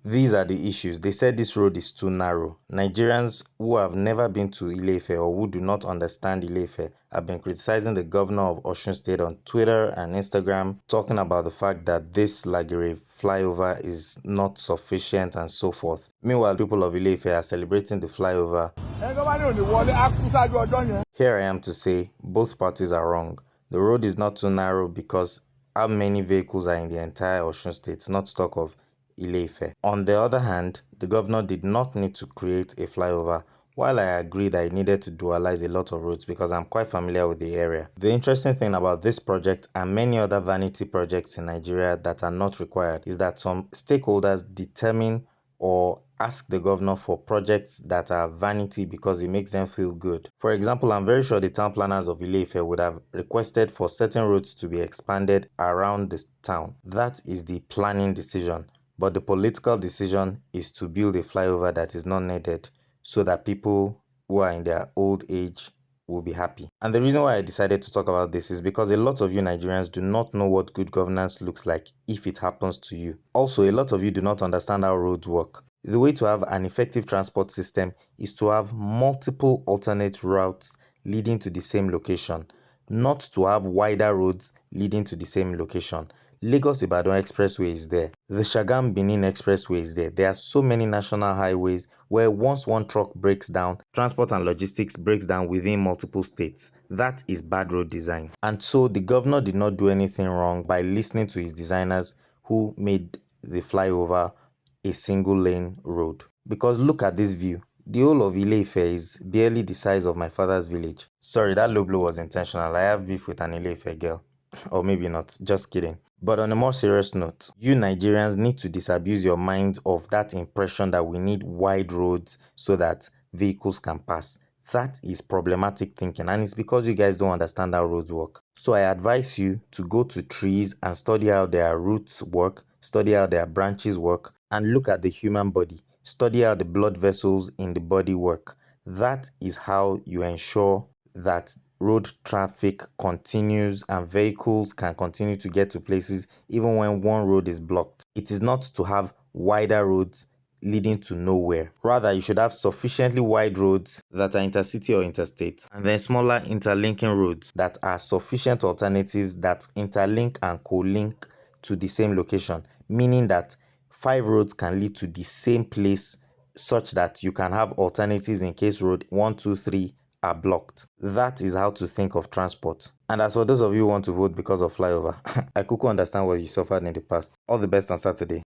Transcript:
These are the issues. They said this road is too narrow. Nigerians who have never been to Ile-Ife or who do not understand Ile-Ife have been criticizing the governor of Osun State on Twitter and Instagram, talking about the fact that this Lagere flyover is not sufficient and so forth. Meanwhile, people of Ile-Ife are celebrating the flyover. Here I am to say both parties are wrong. The road is not too narrow because how many vehicles are in the entire Osun State, not to talk of Ile-Ife. On the other hand, the governor did not need to create a flyover, while I agree that he needed to dualize a lot of roads because I'm quite familiar with the area. The interesting thing about this project and many other vanity projects in Nigeria that are not required is that some stakeholders determine or ask the governor for projects that are vanity because it makes them feel good. For example, I'm very sure the town planners of Ile-Ife would have requested for certain roads to be expanded around this town. That is the planning decision. But the political decision is to build a flyover that is not needed so that people who are in their old age will be happy. And the reason why I decided to talk about this is because a lot of you Nigerians do not know what good governance looks like if it happens to you. Also, a lot of you do not understand how roads work. The way to have an effective transport system is to have multiple alternate routes leading to the same location, not to have wider roads leading to the same location. Lagos-Ibadan Expressway is there. The Shagam-Benin Expressway is there. There are so many national highways where once one truck breaks down, transport and logistics breaks down within multiple states. That is bad road design. And so the governor did not do anything wrong by listening to his designers who made the flyover a single lane road. Because look at this view. The whole of Ile-Ife is barely the size of my father's village. Sorry, that low blow was intentional. I have beef with an Ile-Ife girl. Or maybe not, just kidding. But on a more serious note, you Nigerians need to disabuse your mind of that impression that we need wide roads so that vehicles can pass. That is problematic thinking, and it's because you guys don't understand how roads work. So I advise you to go to trees and study how their roots work, study how their branches work, and look at the human body. Study how the blood vessels in the body work. That is how you ensure that road traffic continues and vehicles can continue to get to places even when one road is blocked. It is not to have wider roads leading to nowhere. Rather, you should have sufficiently wide roads that are intercity or interstate, and then smaller interlinking roads that are sufficient alternatives that interlink and co-link to the same location, meaning that 5 roads can lead to the same place such that you can have alternatives in case road 1, 2, 3 are blocked. That is how to think of transport. And as for those of you who want to vote because of flyover, I could understand what you suffered in the past. All the best on Saturday.